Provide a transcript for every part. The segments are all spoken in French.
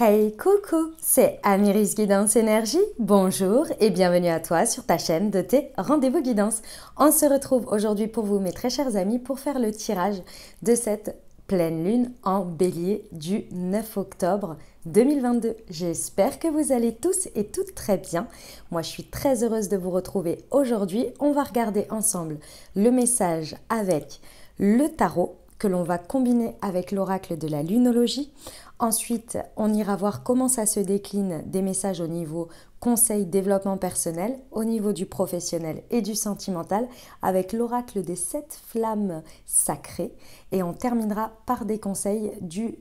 Hey, coucou, c'est Amiris Guidance Énergie. Bonjour et bienvenue à toi sur ta chaîne de tes rendez-vous guidance. On se retrouve aujourd'hui pour vous, mes très chers amis, pour faire le tirage de cette pleine lune en bélier du 9 octobre 2022. J'espère que vous allez tous et toutes très bien. Moi, je suis très heureuse de vous retrouver aujourd'hui. On va regarder ensemble le message avec le tarot que l'on va combiner avec l'oracle de la lunologie. Ensuite, on ira voir comment ça se décline des messages au niveau conseil, développement personnel, au niveau du professionnel et du sentimental, avec l'oracle des 7 flammes sacrées. Et on terminera par des conseils du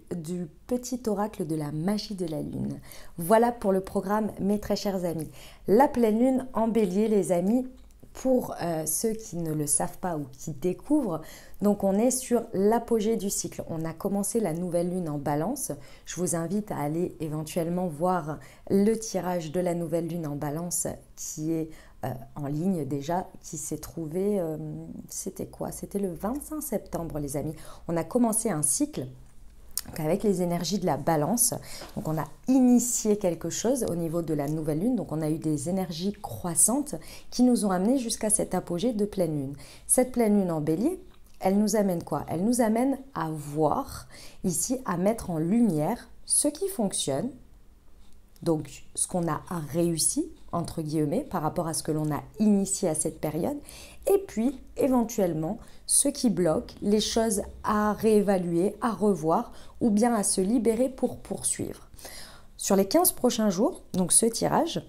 petit oracle de la magie de la lune. Voilà pour le programme, mes très chers amis. La pleine lune en bélier, les amis, pour ceux qui ne le savent pas ou qui découvrent, donc on est sur l'apogée du cycle. On a commencé la nouvelle lune en balance. Je vous invite à aller éventuellement voir le tirage de la nouvelle lune en balance qui est en ligne déjà, qui s'est trouvé, c'était quoi? C'était le 25 septembre les amis. On a commencé un cycle. Donc avec les énergies de la balance, donc on a initié quelque chose au niveau de la nouvelle lune, donc on a eu des énergies croissantes qui nous ont amené jusqu'à cet apogée de pleine lune. Cette pleine lune en bélier, elle nous amène quoi? Elle nous amène à voir, ici, à mettre en lumière ce qui fonctionne, donc ce qu'on a réussi, entre guillemets, par rapport à ce que l'on a initié à cette période, et puis éventuellement ce qui bloque, les choses à réévaluer, à revoir, ou bien à se libérer pour poursuivre. Sur les 15 prochains jours, donc ce tirage,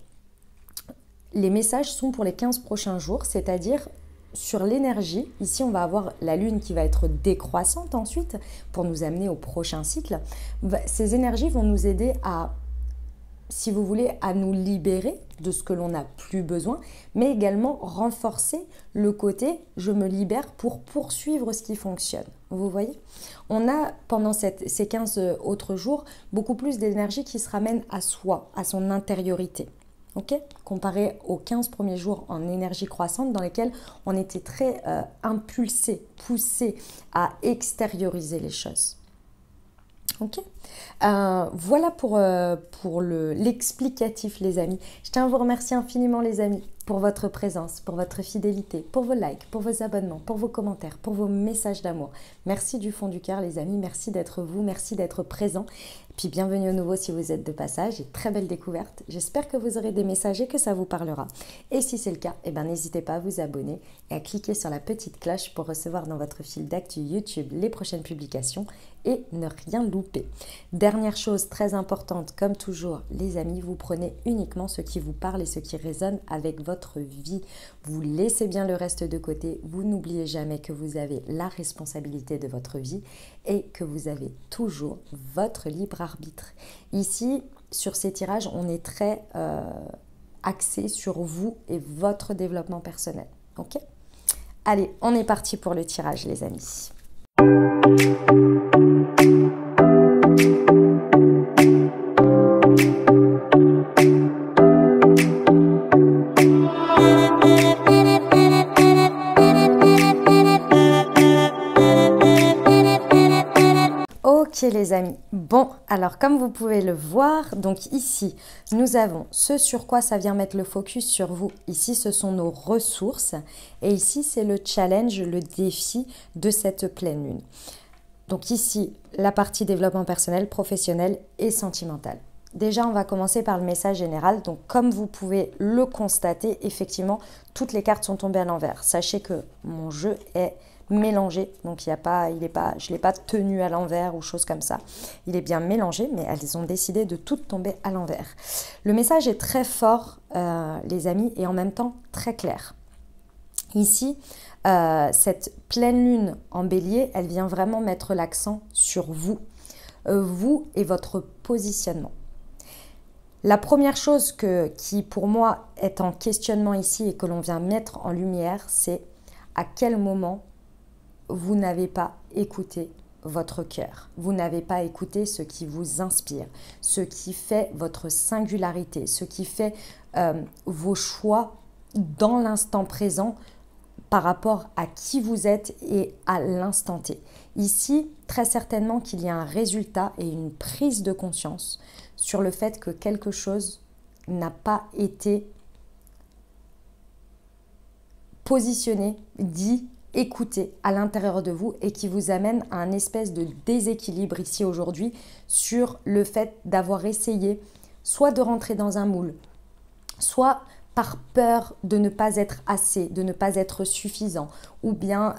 les messages sont pour les 15 prochains jours, c'est-à-dire sur l'énergie. Ici, on va avoir la lune qui va être décroissante ensuite pour nous amener au prochain cycle. Ces énergies vont nous aider à, si vous voulez, à nous libérer de ce que l'on n'a plus besoin, mais également renforcer le côté « je me libère pour poursuivre ce qui fonctionne ». Vous voyez? On a, pendant ces 15 autres jours, beaucoup plus d'énergie qui se ramène à soi, à son intériorité. Okay, comparé aux 15 premiers jours en énergie croissante dans lesquels on était très impulsé, poussé à extérioriser les choses. Ok, voilà pour l'explicatif les amis. Je tiens à vous remercier infiniment les amis pour votre présence, pour votre fidélité, pour vos likes, pour vos abonnements, pour vos commentaires, pour vos messages d'amour. Merci du fond du cœur les amis, merci d'être vous, merci d'être présents. Puis bienvenue à nouveau si vous êtes de passage et très belle découverte. J'espère que vous aurez des messages et que ça vous parlera. Et si c'est le cas, eh ben, n'hésitez pas à vous abonner et à cliquer sur la petite cloche pour recevoir dans votre fil d'actu YouTube les prochaines publications et ne rien louper. Dernière chose très importante, comme toujours les amis, vous prenez uniquement ce qui vous parle et ce qui résonne avec votre vie. Vous laissez bien le reste de côté, vous n'oubliez jamais que vous avez la responsabilité de votre vie et que vous avez toujours votre libre arbitre. Ici, sur ces tirages, on est très axé sur vous et votre développement personnel. Ok? Allez, on est parti pour le tirage les amis. Ok les amis, bon alors comme vous pouvez le voir, donc ici nous avons ce sur quoi ça vient mettre le focus sur vous, ici ce sont nos ressources et ici c'est le challenge, le défi de cette pleine lune. Donc ici la partie développement personnel, professionnel et sentimental. Déjà on va commencer par le message général, donc comme vous pouvez le constater, effectivement toutes les cartes sont tombées à l'envers. Sachez que mon jeu est mélangé, donc je ne l'ai pas tenu à l'envers ou chose comme ça. Il est bien mélangé, mais elles ont décidé de toutes tomber à l'envers. Le message est très fort, les amis, et en même temps très clair. Ici, cette pleine lune en bélier, elle vient vraiment mettre l'accent sur vous, vous et votre positionnement. La première chose qui pour moi est en questionnement ici et que l'on vient mettre en lumière, c'est à quel moment vous n'avez pas écouté votre cœur. Vous n'avez pas écouté ce qui vous inspire, ce qui fait votre singularité, ce qui fait vos choix dans l'instant présent par rapport à qui vous êtes et à l'instant T. Ici, très certainement qu'il y a un résultat et une prise de conscience sur le fait que quelque chose n'a pas été positionné, dit, écouté à l'intérieur de vous et qui vous amène à un espèce de déséquilibre ici aujourd'hui sur le fait d'avoir essayé soit de rentrer dans un moule, soit par peur de ne pas être assez, de ne pas être suffisant, ou bien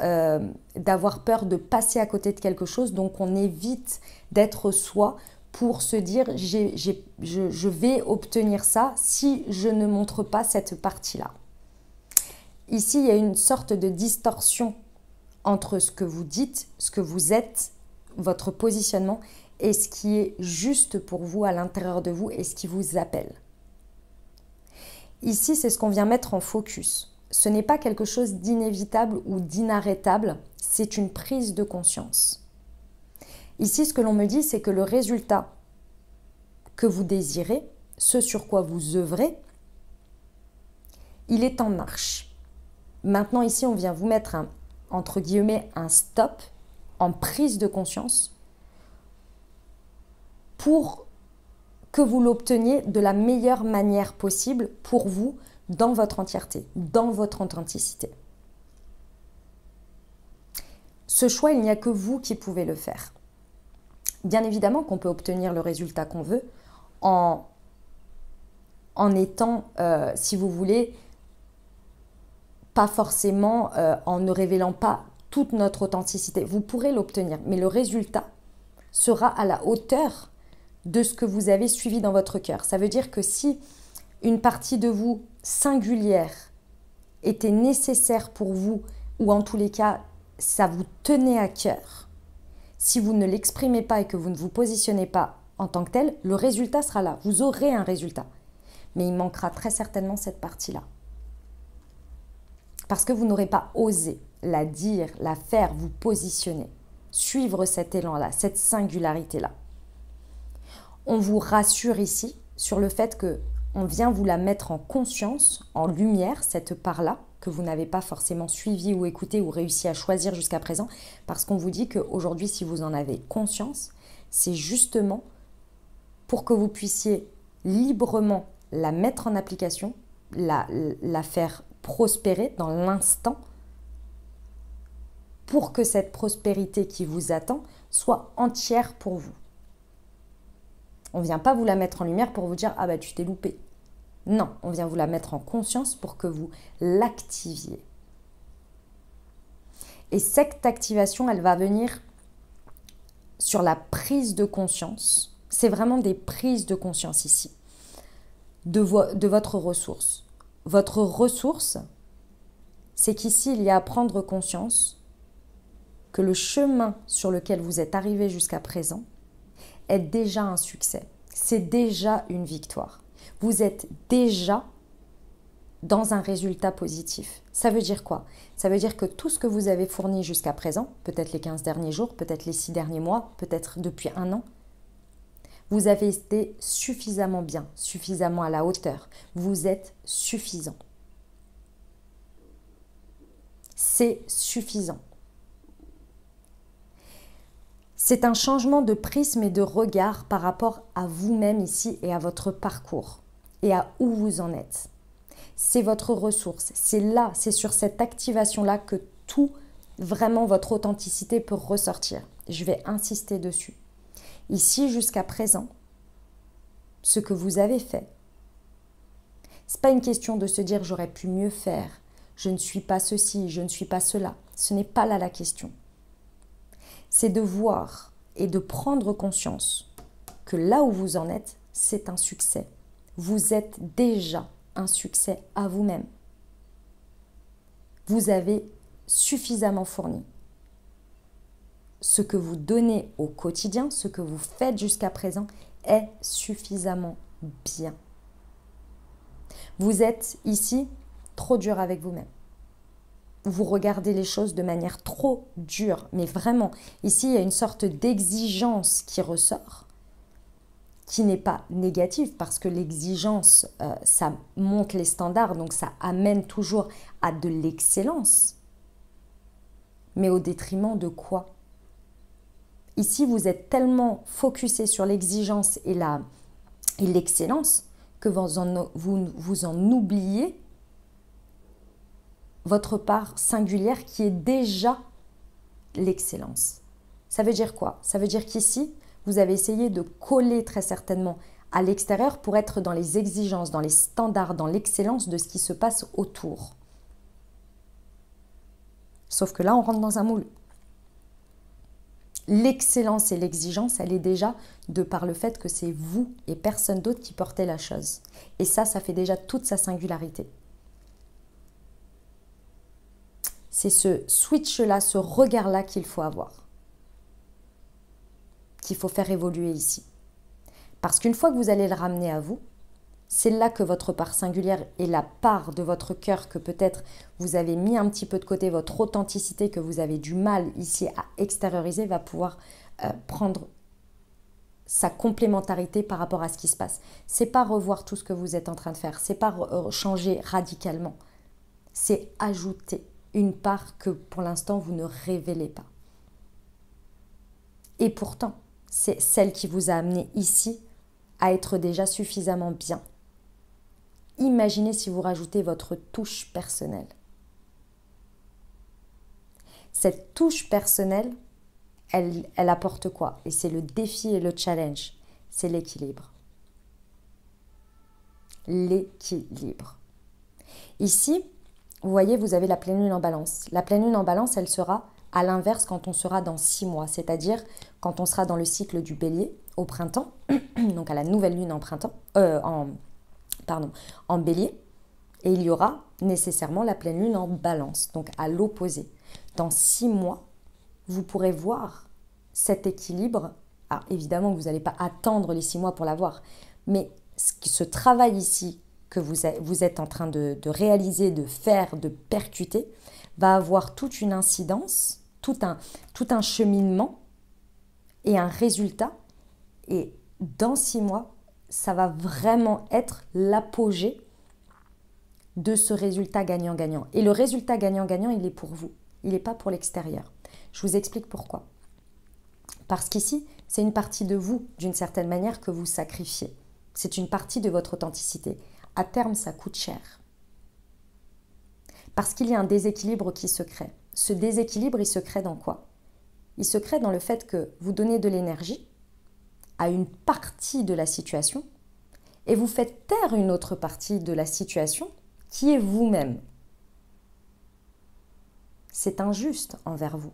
d'avoir peur de passer à côté de quelque chose. Donc on évite d'être soi pour se dire je vais obtenir ça si je ne montre pas cette partie-là. Ici, il y a une sorte de distorsion entre ce que vous dites, ce que vous êtes, votre positionnement et ce qui est juste pour vous à l'intérieur de vous et ce qui vous appelle. Ici, c'est ce qu'on vient mettre en focus. Ce n'est pas quelque chose d'inévitable ou d'inarrêtable, c'est une prise de conscience. Ici, ce que l'on me dit, c'est que le résultat que vous désirez, ce sur quoi vous œuvrez, il est en marche. Maintenant, ici, on vient vous mettre entre guillemets, un stop en prise de conscience pour que vous l'obteniez de la meilleure manière possible pour vous, dans votre entièreté, dans votre authenticité. Ce choix, il n'y a que vous qui pouvez le faire. Bien évidemment qu'on peut obtenir le résultat qu'on veut en étant, si vous voulez, pas forcément en ne révélant pas toute notre authenticité. Vous pourrez l'obtenir, mais le résultat sera à la hauteur de ce que vous avez suivi dans votre cœur. Ça veut dire que si une partie de vous singulière était nécessaire pour vous, ou en tous les cas, ça vous tenait à cœur, si vous ne l'exprimez pas et que vous ne vous positionnez pas en tant que tel, le résultat sera là. Vous aurez un résultat. Mais il manquera très certainement cette partie-là. Parce que vous n'aurez pas osé la dire, la faire, vous positionner, suivre cet élan-là, cette singularité-là. On vous rassure ici sur le fait qu'on vient vous la mettre en conscience, en lumière, cette part-là, que vous n'avez pas forcément suivi ou écouté ou réussi à choisir jusqu'à présent, parce qu'on vous dit qu'aujourd'hui, si vous en avez conscience, c'est justement pour que vous puissiez librement la mettre en application, la faire prospérer dans l'instant, pour que cette prospérité qui vous attend soit entière pour vous. On ne vient pas vous la mettre en lumière pour vous dire « Ah bah tu t'es loupé ». Non, on vient vous la mettre en conscience pour que vous l'activiez. Et cette activation, elle va venir sur la prise de conscience. C'est vraiment des prises de conscience ici, de votre ressource. Votre ressource, c'est qu'ici, il y a à prendre conscience que le chemin sur lequel vous êtes arrivé jusqu'à présent est déjà un succès. C'est déjà une victoire. Vous êtes déjà dans un résultat positif. Ça veut dire quoi? Ça veut dire que tout ce que vous avez fourni jusqu'à présent, peut-être les 15 derniers jours, peut-être les 6 derniers mois, peut-être depuis 1 an, vous avez été suffisamment bien, suffisamment à la hauteur. Vous êtes suffisant. C'est suffisant. C'est un changement de prisme et de regard par rapport à vous-même ici et à votre parcours et à où vous en êtes. C'est votre ressource. C'est là, c'est sur cette activation-là que tout, vraiment, votre authenticité peut ressortir. Je vais insister dessus. Ici, jusqu'à présent, ce que vous avez fait, ce n'est pas une question de se dire « j'aurais pu mieux faire », « je ne suis pas ceci, je ne suis pas cela ». Ce n'est pas là la question. C'est de voir et de prendre conscience que là où vous en êtes, c'est un succès. Vous êtes déjà un succès à vous-même. Vous avez suffisamment fourni. Ce que vous donnez au quotidien, ce que vous faites jusqu'à présent est suffisamment bien. Vous êtes ici trop dur avec vous-même. Vous regardez les choses de manière trop dure, mais vraiment, ici, il y a une sorte d'exigence qui ressort, qui n'est pas négative, parce que l'exigence, ça monte les standards, donc ça amène toujours à de l'excellence. Mais au détriment de quoi? Ici, vous êtes tellement focusé sur l'exigence et l'excellence que vous en oubliez votre part singulière qui est déjà l'excellence. Ça veut dire quoi? Ça veut dire qu'ici, vous avez essayé de coller très certainement à l'extérieur pour être dans les exigences, dans les standards, dans l'excellence de ce qui se passe autour. Sauf que là, on rentre dans un moule. L'excellence et l'exigence, elle est déjà de par le fait que c'est vous et personne d'autre qui portez la chose. Et ça fait déjà toute sa singularité. C'est ce switch-là, ce regard-là qu'il faut avoir, qu'il faut faire évoluer ici. Parce qu'une fois que vous allez le ramener à vous, c'est là que votre part singulière et la part de votre cœur que peut-être vous avez mis un petit peu de côté, votre authenticité que vous avez du mal ici à extérioriser, va pouvoir prendre sa complémentarité par rapport à ce qui se passe. C'est pas revoir tout ce que vous êtes en train de faire, c'est pas changer radicalement, c'est ajouter une part que pour l'instant vous ne révélez pas. Et pourtant, c'est celle qui vous a amené ici à être déjà suffisamment bien. Imaginez si vous rajoutez votre touche personnelle. Cette touche personnelle, elle apporte quoi? Et c'est le défi et le challenge, c'est l'équilibre. L'équilibre. Ici, vous voyez, vous avez la pleine lune en balance. La pleine lune en balance, elle sera à l'inverse quand on sera dans 6 mois, c'est-à-dire quand on sera dans le cycle du bélier au printemps, donc à la nouvelle lune en printemps, en bélier, et il y aura nécessairement la pleine lune en balance, donc à l'opposé. Dans 6 mois, vous pourrez voir cet équilibre. Alors évidemment, vous n'allez pas attendre les 6 mois pour l'avoir, mais ce travail ici que vous êtes en train de réaliser, de faire, de percuter, va avoir toute une incidence, tout un cheminement et un résultat. Et dans 6 mois, ça va vraiment être l'apogée de ce résultat gagnant-gagnant. Et le résultat gagnant-gagnant, il est pour vous. Il n'est pas pour l'extérieur. Je vous explique pourquoi. Parce qu'ici, c'est une partie de vous, d'une certaine manière, que vous sacrifiez. C'est une partie de votre authenticité. À terme, ça coûte cher. Parce qu'il y a un déséquilibre qui se crée. Ce déséquilibre, il se crée dans quoi? Il se crée dans le fait que vous donnez de l'énergie à une partie de la situation et vous faites taire une autre partie de la situation qui est vous-même. C'est injuste envers vous.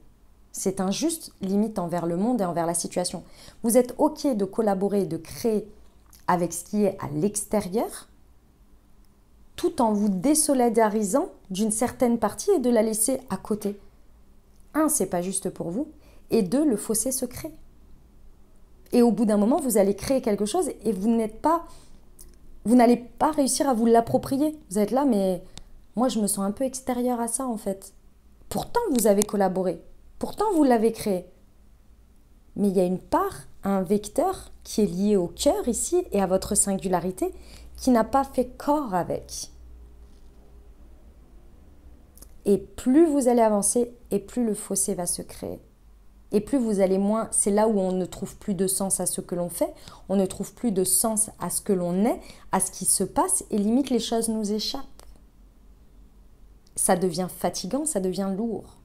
C'est injuste limite envers le monde et envers la situation. Vous êtes OK de collaborer, de créer avec ce qui est à l'extérieur, tout en vous désolidarisant d'une certaine partie et de la laisser à côté. Un, c'est pas juste pour vous, et deux, le fossé se crée. Et au bout d'un moment, vous allez créer quelque chose et vous n'allez pas réussir à vous l'approprier. Vous êtes là, mais moi, je me sens un peu extérieure à ça, en fait. Pourtant, vous avez collaboré. Pourtant, vous l'avez créé. Mais il y a une part, un vecteur qui est lié au cœur ici et à votre singularité qui n'a pas fait corps avec. Et plus vous allez avancer et plus le fossé va se créer. Et plus vous allez moins, c'est là où on ne trouve plus de sens à ce que l'on fait, on ne trouve plus de sens à ce que l'on est, à ce qui se passe, et limite les choses nous échappent. Ça devient fatigant, ça devient lourd.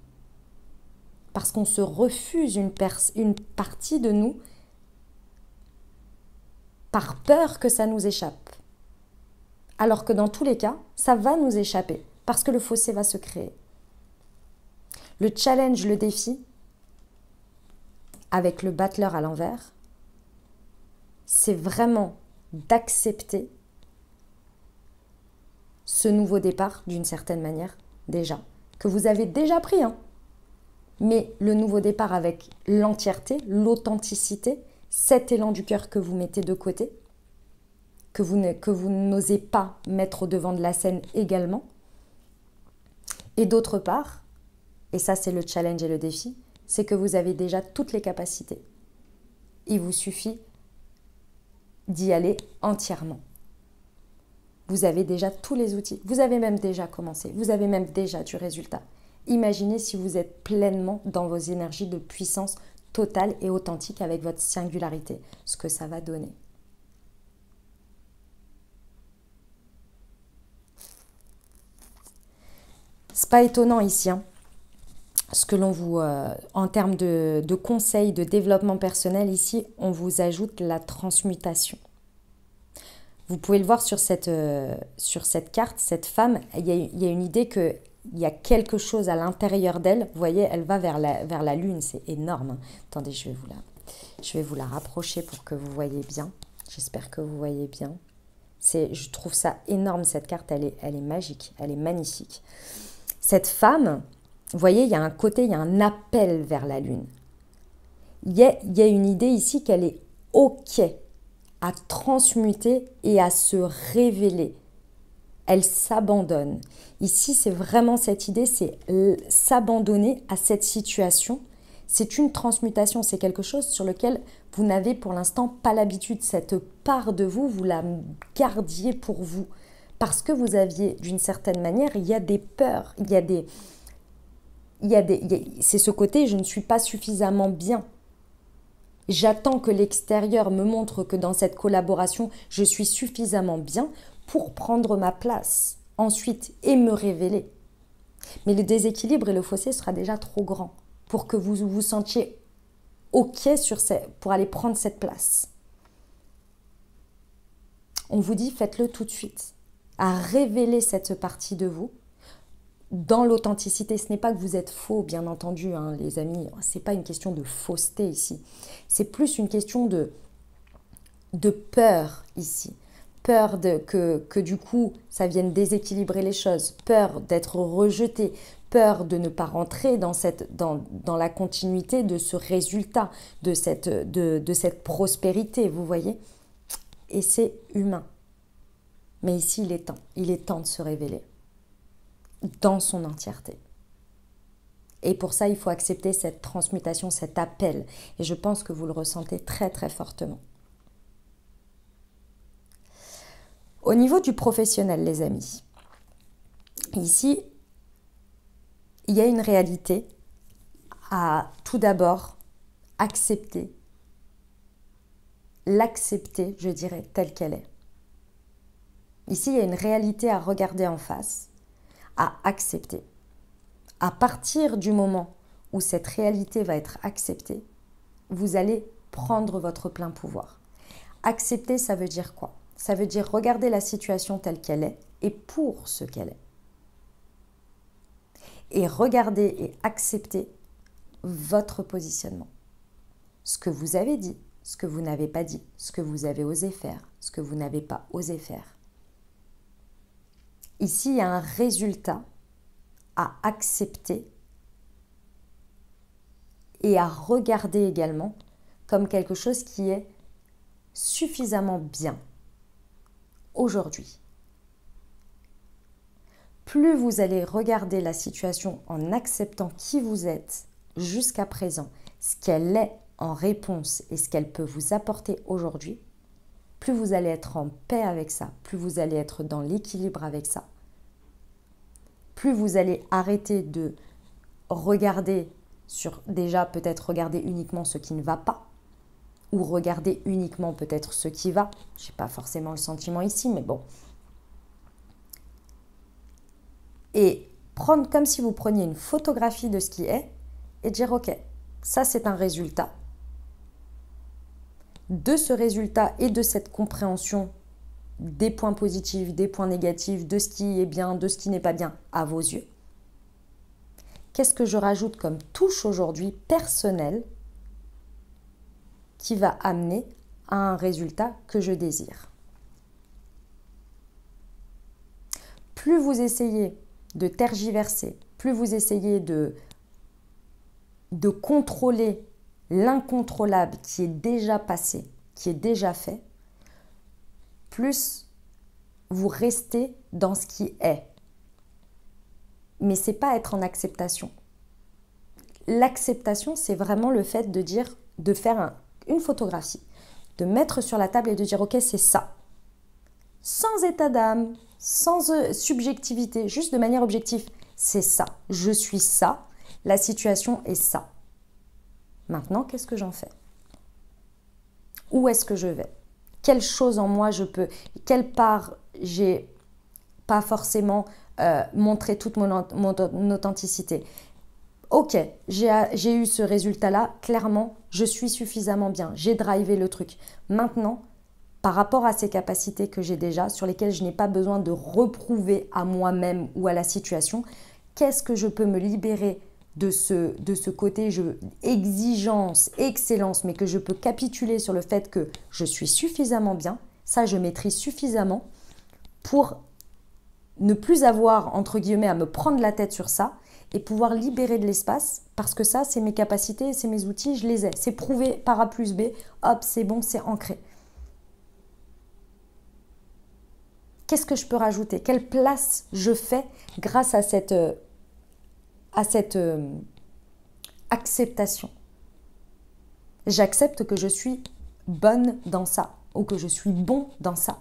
Parce qu'on se refuse une partie de nous par peur que ça nous échappe. Alors que dans tous les cas, ça va nous échapper, parce que le fossé va se créer. Le challenge, le défi, avec le battleur à l'envers, c'est vraiment d'accepter ce nouveau départ d'une certaine manière déjà, que vous avez déjà pris, hein. Mais le nouveau départ avec l'entièreté, l'authenticité, cet élan du cœur que vous mettez de côté, que vous n'osez pas mettre au devant de la scène également. Et d'autre part, et ça c'est le challenge et le défi, c'est que vous avez déjà toutes les capacités. Il vous suffit d'y aller entièrement. Vous avez déjà tous les outils. Vous avez même déjà commencé. Vous avez même déjà du résultat. Imaginez si vous êtes pleinement dans vos énergies de puissance totale et authentique avec votre singularité, ce que ça va donner. C'est pas étonnant ici, hein. Ce que l'on vous, en termes de conseils, de développement personnel, ici, on vous ajoute la transmutation. Vous pouvez le voir sur cette carte, cette femme, il y a une idée qu'il y a quelque chose à l'intérieur d'elle. Vous voyez, elle va vers la lune, c'est énorme, hein. Attendez, je vais vous la rapprocher pour que vous voyez bien. J'espère que vous voyez bien. Je trouve ça énorme, cette carte, elle est magique, elle est magnifique. Cette femme, vous voyez, il y a un côté, il y a un appel vers la lune. Il y a une idée ici qu'elle est OK à transmuter et à se révéler. Elle s'abandonne. Ici, c'est vraiment cette idée, c'est s'abandonner à cette situation. C'est une transmutation, c'est quelque chose sur lequel vous n'avez pour l'instant pas l'habitude. Cette part de vous, vous la gardiez pour vous. Parce que vous aviez, d'une certaine manière, il y a des peurs, c'est ce côté, je ne suis pas suffisamment bien. J'attends que l'extérieur me montre que dans cette collaboration, je suis suffisamment bien pour prendre ma place ensuite et me révéler. Mais le déséquilibre et le fossé sera déjà trop grand pour que vous vous sentiez OK pour aller prendre cette place. On vous dit, faites-le tout de suite, à révéler cette partie de vous dans l'authenticité. Ce n'est pas que vous êtes faux, bien entendu, hein, les amis. Ce n'est pas une question de fausseté ici. C'est plus une question de peur ici. Peur que du coup, ça vienne déséquilibrer les choses. Peur d'être rejeté. Peur de ne pas rentrer dans la continuité de ce résultat, de cette prospérité, vous voyez. Et c'est humain. Mais ici, il est temps de se révéler dans son entièreté. Et pour ça, il faut accepter cette transmutation, cet appel. Et je pense que vous le ressentez très, très fortement. Au niveau du professionnel, les amis, ici, il y a une réalité à tout d'abord accepter, l'accepter, je dirais, telle qu'elle est. Ici, il y a une réalité à regarder en face, à accepter. À partir du moment où cette réalité va être acceptée, vous allez prendre votre plein pouvoir. Accepter, ça veut dire quoi? Ça veut dire regarder la situation telle qu'elle est et pour ce qu'elle est. Et regarder et accepter votre positionnement. Ce que vous avez dit, ce que vous n'avez pas dit, ce que vous avez osé faire, ce que vous n'avez pas osé faire. Ici, il y a un résultat à accepter et à regarder également comme quelque chose qui est suffisamment bien aujourd'hui. Plus vous allez regarder la situation en acceptant qui vous êtes jusqu'à présent, ce qu'elle est en réponse et ce qu'elle peut vous apporter aujourd'hui, plus vous allez être en paix avec ça, plus vous allez être dans l'équilibre avec ça, plus vous allez arrêter de regarder déjà peut-être regarder uniquement ce qui ne va pas, ou regarder uniquement peut-être ce qui va. Je n'ai pas forcément le sentiment ici, mais bon. Et prendre comme si vous preniez une photographie de ce qui est et dire ok, ça c'est un résultat. De ce résultat et de cette compréhension des points positifs, des points négatifs, de ce qui est bien, de ce qui n'est pas bien à vos yeux. Qu'est-ce que je rajoute comme touche aujourd'hui personnelle qui va amener à un résultat que je désire? Plus vous essayez de tergiverser, plus vous essayez de contrôler l'incontrôlable qui est déjà passé, qui est déjà fait, plus vous restez dans ce qui est. Mais ce n'est pas être en acceptation. L'acceptation, c'est vraiment le fait de dire, de faire une photographie, de mettre sur la table et de dire ok, c'est ça. Sans état d'âme, sans subjectivité, juste de manière objective. c'est ça. Je suis ça. La situation est ça. Maintenant, qu'est-ce que j'en fais? Où est-ce que je vais? Quelle chose en moi je peux? Quelle part j'ai pas forcément montré toute mon authenticité? Ok, j'ai eu ce résultat-là. Clairement, je suis suffisamment bien. J'ai drivé le truc. Maintenant, par rapport à ces capacités que j'ai déjà, sur lesquelles je n'ai pas besoin de reprouver à moi-même ou à la situation, qu'est-ce que je peux me libérer de ce côté exigence, excellence, mais que je peux capituler sur le fait que je suis suffisamment bien, ça je maîtrise suffisamment pour ne plus avoir, entre guillemets, à me prendre la tête sur ça et pouvoir libérer de l'espace parce que ça, c'est mes capacités, c'est mes outils, je les ai. C'est prouvé par A plus B, hop, c'est bon, c'est ancré. Qu'est-ce que je peux rajouter? Quelle place je fais grâce à cette acceptation? J'accepte que je suis bonne dans ça ou que je suis bon dans ça.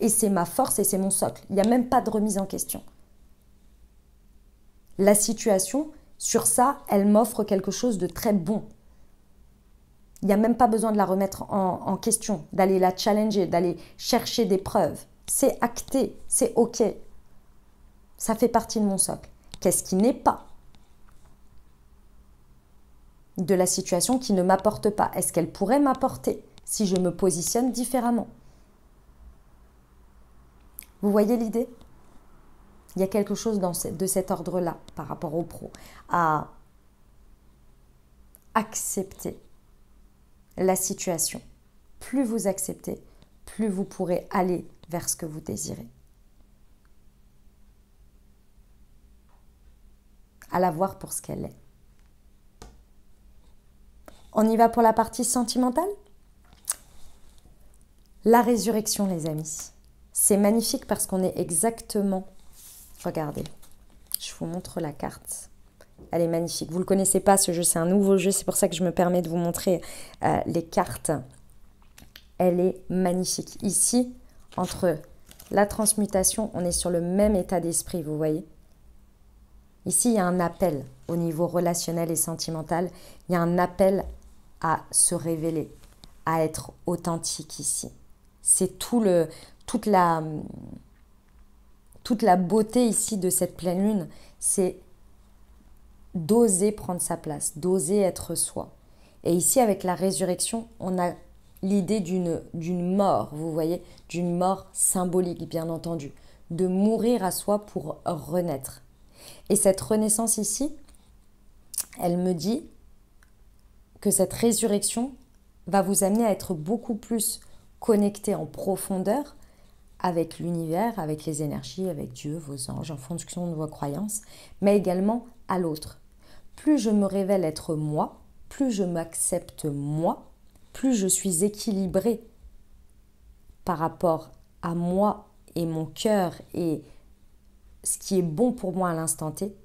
Et c'est ma force et c'est mon socle. Il n'y a même pas de remise en question. La situation, sur ça, elle m'offre quelque chose de très bon. Il n'y a même pas besoin de la remettre en question, d'aller la challenger, d'aller chercher des preuves. C'est acté, c'est OK. Ça fait partie de mon socle. Qu'est-ce qui n'est pas de la situation qui ne m'apporte pas? Est-ce qu'elle pourrait m'apporter si je me positionne différemment? Vous voyez l'idée? Il y a quelque chose de cet ordre-là par rapport au pro, à accepter la situation. Plus vous acceptez, plus vous pourrez aller vers ce que vous désirez. À la voir pour ce qu'elle est. On y va pour la partie sentimentale? La résurrection, les amis. C'est magnifique parce qu'on est exactement... Regardez, je vous montre la carte. Elle est magnifique. Vous ne le connaissez pas, ce jeu, c'est un nouveau jeu. C'est pour ça que je me permets de vous montrer les cartes. Elle est magnifique. Ici, entre la transmutation, on est sur le même état d'esprit, vous voyez. Ici, il y a un appel au niveau relationnel et sentimental. Il y a un appel à se révéler, à être authentique ici. C'est toute la beauté ici de cette pleine lune, c'est d'oser prendre sa place, d'oser être soi. Et ici, avec la résurrection, on a l'idée d'une mort, vous voyez, d'une mort symbolique, bien entendu, de mourir à soi pour renaître. Et cette renaissance ici, elle me dit que cette résurrection va vous amener à être beaucoup plus connecté en profondeur avec l'univers, avec les énergies, avec Dieu, vos anges, en fonction de vos croyances, mais également à l'autre. Plus je me révèle être moi, plus je m'accepte moi, plus je suis équilibrée par rapport à moi et mon cœur et ce qui est bon pour moi à l'instant T,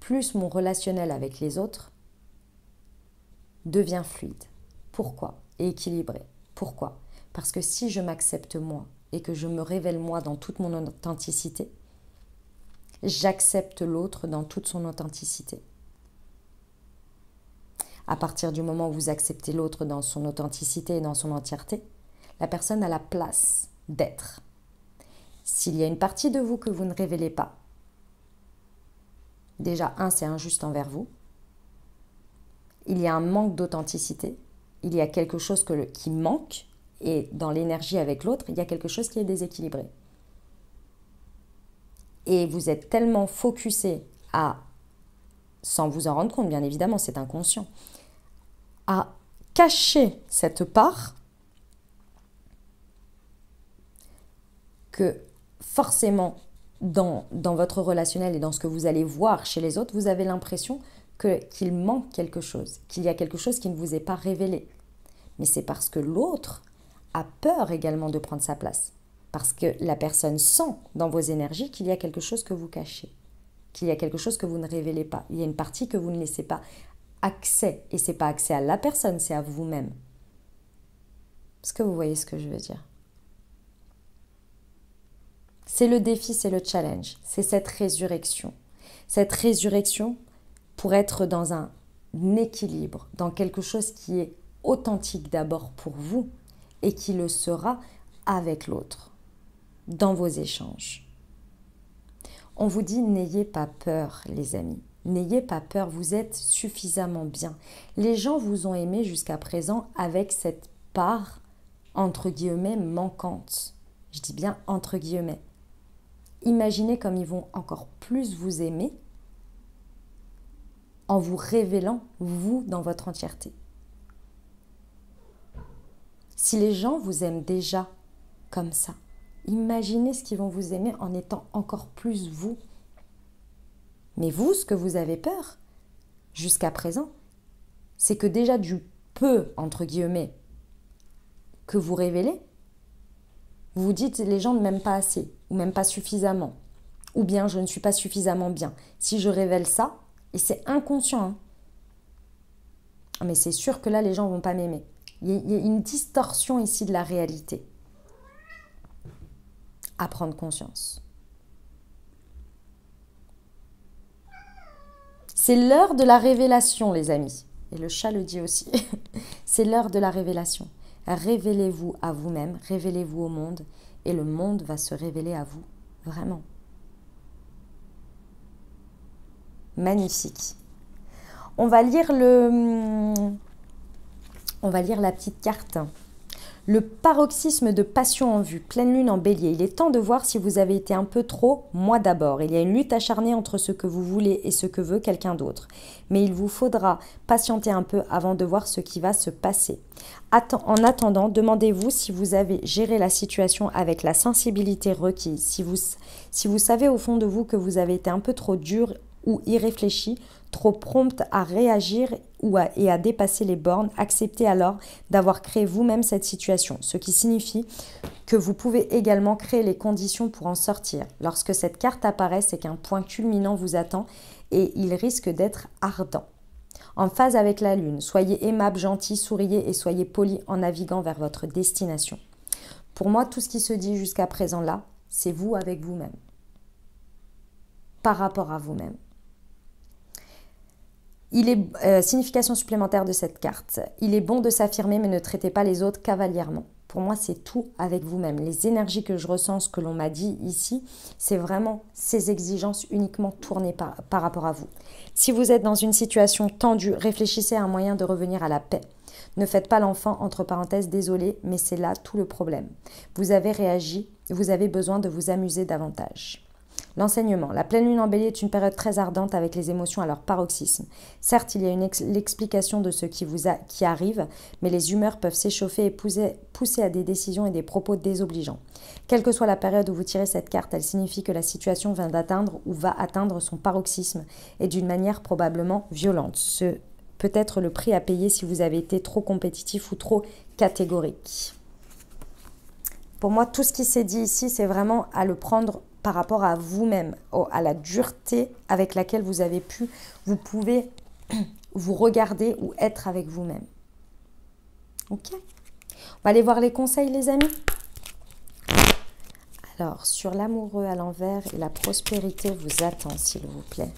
plus mon relationnel avec les autres devient fluide. Pourquoi? Et équilibré. Pourquoi? Parce que si je m'accepte moi et que je me révèle moi dans toute mon authenticité, j'accepte l'autre dans toute son authenticité. À partir du moment où vous acceptez l'autre dans son authenticité et dans son entièreté, la personne a la place d'être. S'il y a une partie de vous que vous ne révélez pas, déjà, c'est injuste envers vous. Il y a un manque d'authenticité. Il y a quelque chose qui manque. Et dans l'énergie avec l'autre, il y a quelque chose qui est déséquilibré. Et vous êtes tellement focusé à, sans vous en rendre compte, bien évidemment, c'est inconscient, à cacher cette part que forcément, dans votre relationnel et dans ce que vous allez voir chez les autres, vous avez l'impression qu'il manque quelque chose, qu'il y a quelque chose qui ne vous est pas révélé. Mais c'est parce que l'autre a peur également de prendre sa place. Parce que la personne sent dans vos énergies qu'il y a quelque chose que vous cachez, qu'il y a quelque chose que vous ne révélez pas. Il y a une partie que vous ne laissez pas accès. Et ce n'est pas accès à la personne, c'est à vous-même. Est-ce que vous voyez ce que je veux dire? C'est le défi, c'est le challenge. C'est cette résurrection. Cette résurrection pour être dans un équilibre, dans quelque chose qui est authentique d'abord pour vous et qui le sera avec l'autre, dans vos échanges. On vous dit n'ayez pas peur les amis, n'ayez pas peur, vous êtes suffisamment bien. Les gens vous ont aimé jusqu'à présent avec cette part entre guillemets manquante. Je dis bien entre guillemets. Imaginez comme ils vont encore plus vous aimer en vous révélant vous dans votre entièreté. Si les gens vous aiment déjà comme ça, imaginez ce qu'ils vont vous aimer en étant encore plus vous. Mais vous, ce que vous avez peur, jusqu'à présent, c'est que déjà du peu, entre guillemets, que vous révélez, vous vous dites les gens ne m'aiment pas assez, ou même pas suffisamment, ou bien je ne suis pas suffisamment bien. Si je révèle ça, et c'est inconscient, hein, mais c'est sûr que là les gens ne vont pas m'aimer. Il y a une distorsion ici de la réalité. À prendre conscience. C'est l'heure de la révélation, les amis. Et le chat le dit aussi. C'est l'heure de la révélation. Révélez-vous à vous-même, révélez-vous au monde, et le monde va se révéler à vous. Vraiment. Magnifique. On va lire la petite carte. Le paroxysme de passion en vue, pleine lune en bélier. Il est temps de voir si vous avez été un peu trop moi d'abord. Il y a une lutte acharnée entre ce que vous voulez et ce que veut quelqu'un d'autre. Mais il vous faudra patienter un peu avant de voir ce qui va se passer. En attendant, demandez-vous si vous avez géré la situation avec la sensibilité requise. Si vous savez au fond de vous que vous avez été un peu trop dur ou irréfléchi, trop prompte à réagir et à dépasser les bornes, acceptez alors d'avoir créé vous-même cette situation, ce qui signifie que vous pouvez également créer les conditions pour en sortir. Lorsque cette carte apparaît, c'est qu'un point culminant vous attend et il risque d'être ardent. En phase avec la lune, soyez aimable, gentil, souriez et soyez poli en naviguant vers votre destination. Pour moi, tout ce qui se dit jusqu'à présent là, c'est vous avec vous-même, par rapport à vous-même. Il est signification supplémentaire de cette carte. Il est bon de s'affirmer, mais ne traitez pas les autres cavalièrement. Pour moi, c'est tout avec vous-même. Les énergies que je ressens, ce que l'on m'a dit ici, c'est vraiment ces exigences uniquement tournées par rapport à vous. Si vous êtes dans une situation tendue, réfléchissez à un moyen de revenir à la paix. Ne faites pas l'enfant, entre parenthèses, désolé, mais c'est là tout le problème. Vous avez réagi, vous avez besoin de vous amuser davantage. L'enseignement. La pleine lune en bélier est une période très ardente avec les émotions à leur paroxysme. Certes, il y a l'explication de ce qui arrive, mais les humeurs peuvent s'échauffer et pousser à des décisions et des propos désobligeants. Quelle que soit la période où vous tirez cette carte, elle signifie que la situation vient d'atteindre ou va atteindre son paroxysme et d'une manière probablement violente. Ce peut être le prix à payer si vous avez été trop compétitif ou trop catégorique. Pour moi, tout ce qui s'est dit ici, c'est vraiment à le prendre par rapport à vous-même, à la dureté avec laquelle vous pouvez vous regarder ou être avec vous-même. Ok? On va aller voir les conseils, les amis. Alors, sur l'amoureux à l'envers et la prospérité vous attend, s'il vous plaît.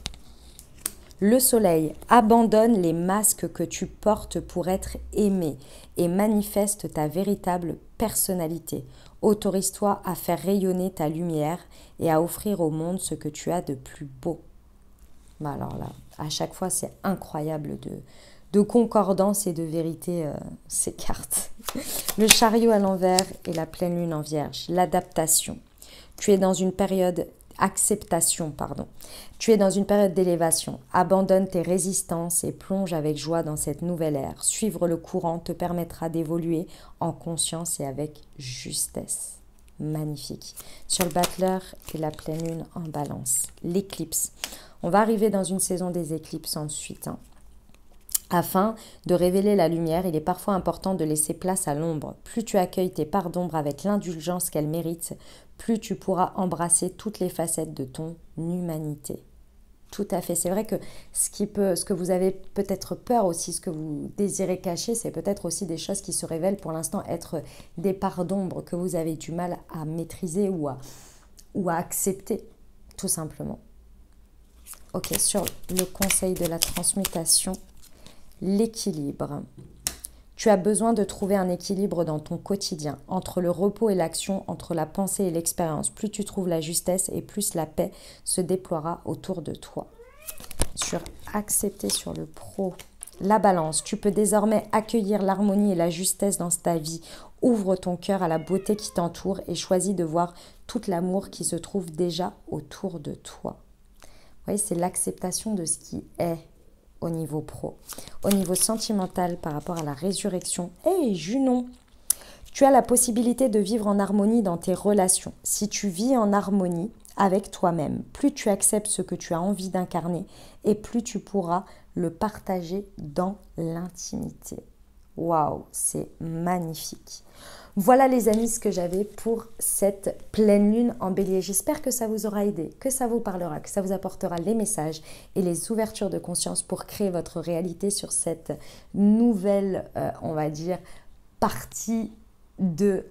Le soleil, abandonne les masques que tu portes pour être aimé et manifeste ta véritable personnalité. Autorise-toi à faire rayonner ta lumière et à offrir au monde ce que tu as de plus beau. Bah alors là, à chaque fois, c'est incroyable de concordance et de vérité, ces cartes. Le chariot à l'envers et la pleine lune en vierge. L'adaptation. Tu es dans une période Tu es dans une période d'élévation. Abandonne tes résistances et plonge avec joie dans cette nouvelle ère. Suivre le courant te permettra d'évoluer en conscience et avec justesse. Magnifique. Sur le battleur et la pleine lune en balance. L'éclipse. On va arriver dans une saison des éclipses ensuite. Afin de révéler la lumière, il est parfois important de laisser place à l'ombre. Plus tu accueilles tes parts d'ombre avec l'indulgence qu'elles méritent, plus tu pourras embrasser toutes les facettes de ton humanité. Tout à fait. C'est vrai que ce que vous avez peut-être peur aussi, ce que vous désirez cacher, c'est peut-être aussi des choses qui se révèlent pour l'instant être des parts d'ombre que vous avez du mal à maîtriser ou à accepter, tout simplement. Ok, sur le conseil de la transmutation, l'équilibre. Tu as besoin de trouver un équilibre dans ton quotidien, entre le repos et l'action, entre la pensée et l'expérience. Plus tu trouves la justesse et plus la paix se déploiera autour de toi. Sur accepter sur le pro, la balance. Tu peux désormais accueillir l'harmonie et la justesse dans ta vie. Ouvre ton cœur à la beauté qui t'entoure et choisis de voir tout l'amour qui se trouve déjà autour de toi. Vous voyez, c'est l'acceptation de ce qui est au niveau pro. Au niveau sentimental, par rapport à la résurrection, hey Junon, tu as la possibilité de vivre en harmonie dans tes relations. Si tu vis en harmonie avec toi-même, plus tu acceptes ce que tu as envie d'incarner et plus tu pourras le partager dans l'intimité. Waouh, c'est magnifique. Voilà les amis ce que j'avais pour cette pleine lune en bélier. J'espère que ça vous aura aidé, que ça vous parlera, que ça vous apportera les messages et les ouvertures de conscience pour créer votre réalité sur cette nouvelle, on va dire, partie de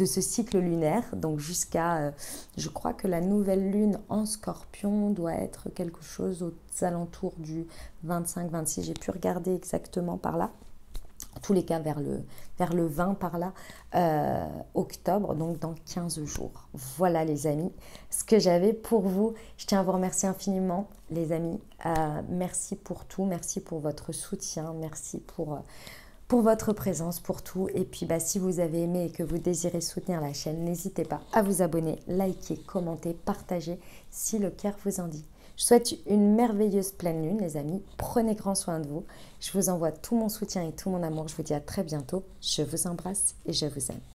ce cycle lunaire. Donc jusqu'à, je crois que la nouvelle lune en Scorpion doit être quelque chose aux alentours du 25-26. J'ai pu regarder exactement par là. En tous les cas vers le 20 par là, octobre, donc dans 15 jours. Voilà les amis, ce que j'avais pour vous. Je tiens à vous remercier infiniment les amis. Merci pour tout, merci pour votre soutien, merci pour votre présence, pour tout. Et puis si vous avez aimé et que vous désirez soutenir la chaîne, n'hésitez pas à vous abonner, liker, commenter, partager si le cœur vous en dit. Je souhaite une merveilleuse pleine lune, les amis. Prenez grand soin de vous. Je vous envoie tout mon soutien et tout mon amour. Je vous dis à très bientôt. Je vous embrasse et je vous aime.